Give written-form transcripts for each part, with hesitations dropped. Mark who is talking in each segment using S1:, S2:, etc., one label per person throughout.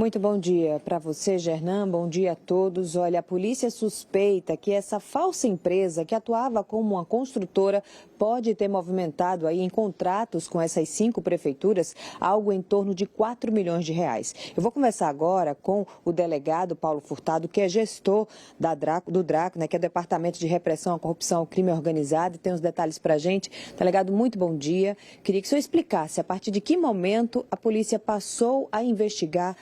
S1: Muito bom dia para você, Gernan. Bom dia a todos. Olha, a polícia suspeita que essa falsa empresa que atuava como uma construtora pode ter movimentado aí em contratos com essas 5 prefeituras algo em torno de 4 milhões de reais. Eu vou conversar agora com o delegado Paulo Furtado, que é gestor do DRACO, né, que é o Departamento de Repressão à Corrupção e Crime Organizado, e tem os detalhes para a gente. Delegado, muito bom dia. Queria que o senhor explicasse a partir de que momento a polícia passou a investigar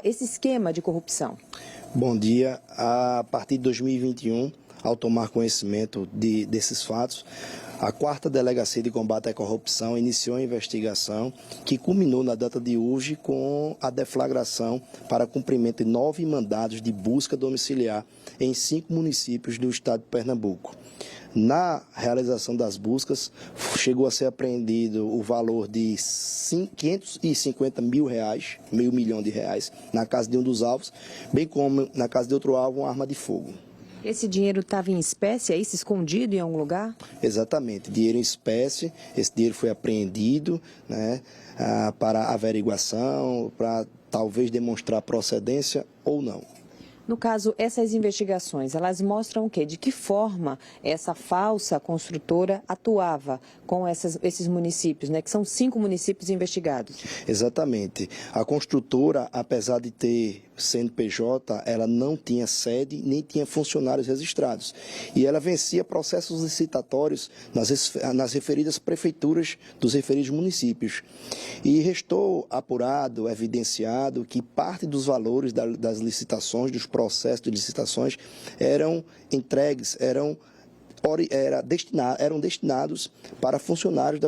S1: esse esquema de corrupção.
S2: Bom dia. A partir de 2021, ao tomar conhecimento desses fatos, a 4ª Delegacia de Combate à Corrupção iniciou a investigação que culminou na data de hoje com a deflagração para cumprimento de 9 mandados de busca domiciliar em 5 municípios do estado de Pernambuco. Na realização das buscas, chegou a ser apreendido o valor de R$550 mil, meio milhão de reais, na casa de um dos alvos, bem como na casa de outro alvo, uma arma de fogo.
S1: Esse dinheiro estava em espécie, aí, se escondido em algum lugar?
S2: Exatamente, dinheiro em espécie. Esse dinheiro foi apreendido, né, para averiguação, para talvez demonstrar procedência ou não.
S1: No caso, essas investigações, elas mostram o quê? De que forma essa falsa construtora atuava com esses municípios, né? Que são 5 municípios investigados.
S2: Exatamente. A construtora, apesar de ter CNPJ, ela não tinha sede nem tinha funcionários registrados. E ela vencia processos licitatórios nas referidas prefeituras dos referidos municípios. E restou apurado, evidenciado, que parte dos valores das licitações, dos processos de licitações, eram entregues, eram destinados para funcionários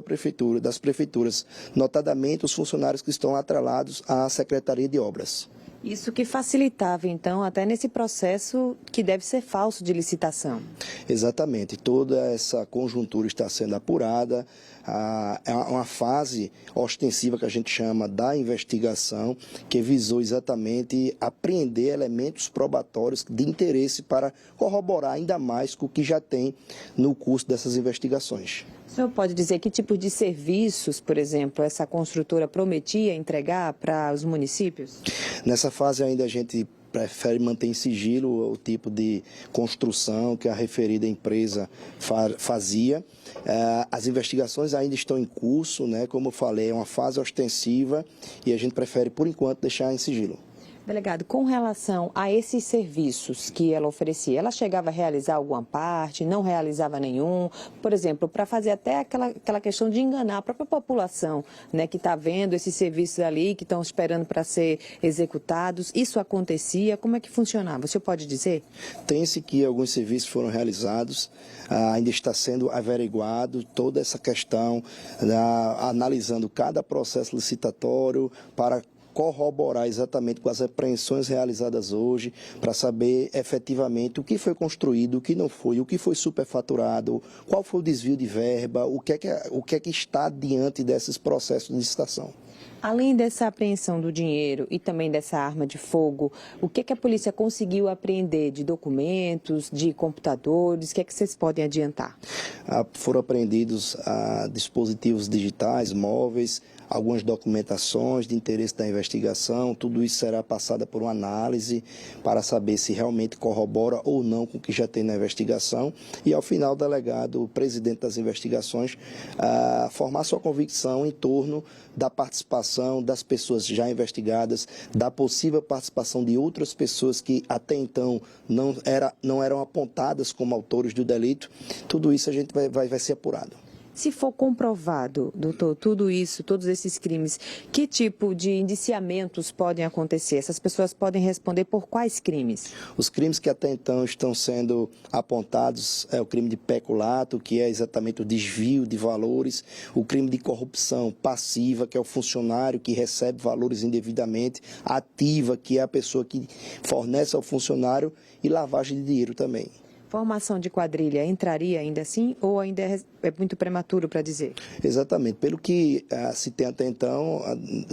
S2: das prefeituras, notadamente os funcionários que estão atrelados à Secretaria de Obras.
S1: Isso que facilitava, então, até nesse processo que deve ser falso de licitação.
S2: Exatamente. Toda essa conjuntura está sendo apurada. É uma fase ostensiva que a gente chama da investigação, que visou exatamente apreender elementos probatórios de interesse para corroborar ainda mais com o que já tem no curso dessas investigações.
S1: O senhor pode dizer que tipo de serviços, por exemplo, essa construtora prometia entregar para os municípios?
S2: Nessa fase ainda a gente prefere manter em sigilo o tipo de construção que a referida empresa fazia. As investigações ainda estão em curso, né? Como eu falei, é uma fase ostensiva e a gente prefere, por enquanto, deixar em sigilo.
S1: Delegado, com relação a esses serviços que ela oferecia, ela chegava a realizar alguma parte, não realizava nenhum? Por exemplo, para fazer até aquela questão de enganar a própria população, né, que está vendo esses serviços ali, que estão esperando para ser executados. Isso acontecia? Como é que funcionava? O senhor pode dizer?
S2: Tem-se que alguns serviços foram realizados, ainda está sendo averiguado toda essa questão, analisando cada processo licitatório para corroborar exatamente com as apreensões realizadas hoje, para saber efetivamente o que foi construído, o que não foi, o que foi superfaturado, qual foi o desvio de verba, o que é que está diante desses processos de licitação.
S1: Além dessa apreensão do dinheiro e também dessa arma de fogo, o que a polícia conseguiu apreender de documentos, de computadores? O que vocês podem adiantar?
S2: Foram apreendidos dispositivos digitais, móveis, algumas documentações de interesse da investigação. Tudo isso será passado por uma análise para saber se realmente corrobora ou não com o que já tem na investigação. E, ao final, o delegado, o presidente das investigações, formar sua convicção em torno da participação das pessoas já investigadas, da possível participação de outras pessoas que até então não eram apontadas como autores do delito. Tudo isso a gente vai ser apurado.
S1: Se for comprovado, doutor, tudo isso, todos esses crimes, que tipo de indiciamentos podem acontecer? Essas pessoas podem responder por quais crimes?
S2: Os crimes que até então estão sendo apontados é o crime de peculato, que é exatamente o desvio de valores, o crime de corrupção passiva, que é o funcionário que recebe valores indevidamente, ativa, que é a pessoa que fornece ao funcionário, e lavagem de dinheiro também.
S1: Formação de quadrilha entraria ainda assim ou ainda é muito prematuro para dizer?
S2: Exatamente. Pelo que se tem até então,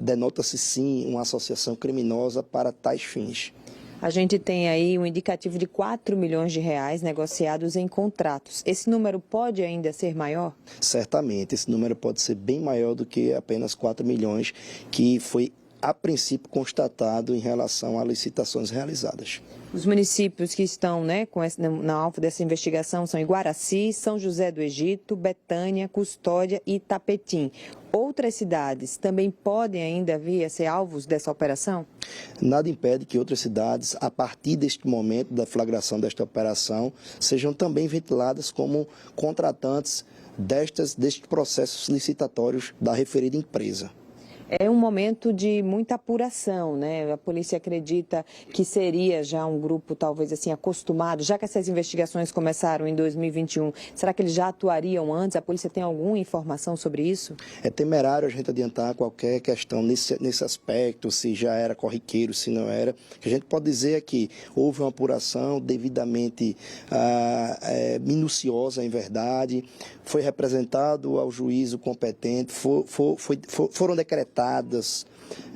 S2: denota-se sim uma associação criminosa para tais fins.
S1: A gente tem aí um indicativo de 4 milhões de reais negociados em contratos. Esse número pode ainda ser maior?
S2: Certamente. Esse número pode ser bem maior do que apenas 4 milhões que foi a princípio, constatado em relação a licitações realizadas.
S1: Os municípios que estão na alvo dessa investigação são Iguaracy, São José do Egito, Betânia, Custódia e Itapetim. Outras cidades também podem ainda vir a ser alvos dessa operação?
S2: Nada impede que outras cidades, a partir deste momento da flagração desta operação, sejam também ventiladas como contratantes destes processos licitatórios da referida empresa.
S1: É um momento de muita apuração, né? A polícia acredita que seria já um grupo talvez assim acostumado, já que essas investigações começaram em 2021, será que eles já atuariam antes? A polícia tem alguma informação sobre isso?
S2: É temerário a gente adiantar qualquer questão nesse aspecto, se já era corriqueiro, se não era. O que a gente pode dizer é que houve uma apuração devidamente minuciosa, em verdade, foi representado ao juízo competente, foram decretadas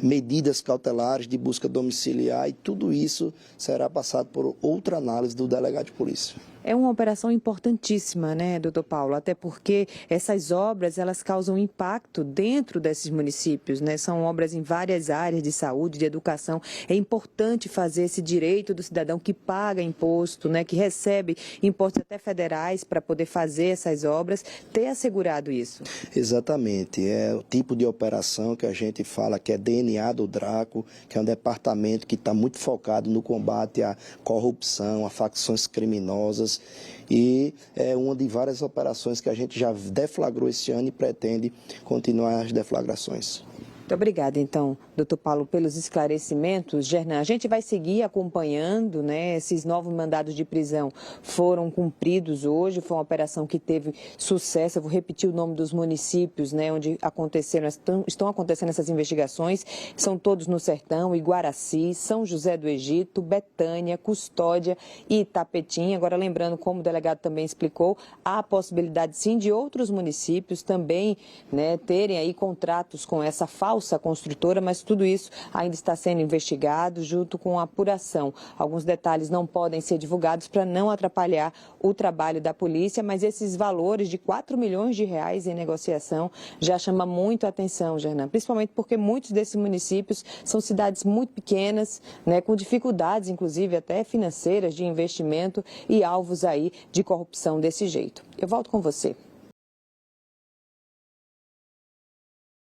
S2: medidas cautelares de busca domiciliar e tudo isso será passado por outra análise do delegado de polícia.
S1: É uma operação importantíssima, né, doutor Paulo? Até porque essas obras, elas causam impacto dentro desses municípios, né? São obras em várias áreas de saúde, de educação. É importante fazer esse direito do cidadão que paga imposto, né, que recebe impostos até federais para poder fazer essas obras, ter assegurado isso.
S2: Exatamente. É o tipo de operação que a gente fala que é DNA do DRACO, que é um departamento que está muito focado no combate à corrupção, a facções criminosas. E é uma de várias operações que a gente já deflagrou esse ano e pretende continuar as deflagrações.
S1: Muito obrigada, então, doutor Paulo, pelos esclarecimentos. Gernan, a gente vai seguir acompanhando, né? Esses novos mandados de prisão foram cumpridos hoje, foi uma operação que teve sucesso. Eu vou repetir o nome dos municípios, né, onde estão acontecendo essas investigações. São todos no Sertão, Iguaracy, São José do Egito, Betânia, Custódia e Itapetim. Agora, lembrando, como o delegado também explicou, há a possibilidade, sim, de outros municípios também, né, terem aí contratos com essa falsa construtora, mas tudo isso ainda está sendo investigado junto com a apuração. Alguns detalhes não podem ser divulgados para não atrapalhar o trabalho da polícia, mas esses valores de 4 milhões de reais em negociação já chama muito a atenção, Gernan, principalmente porque muitos desses municípios são cidades muito pequenas, né, com dificuldades, inclusive até financeiras, de investimento e alvos aí de corrupção desse jeito. Eu volto com você.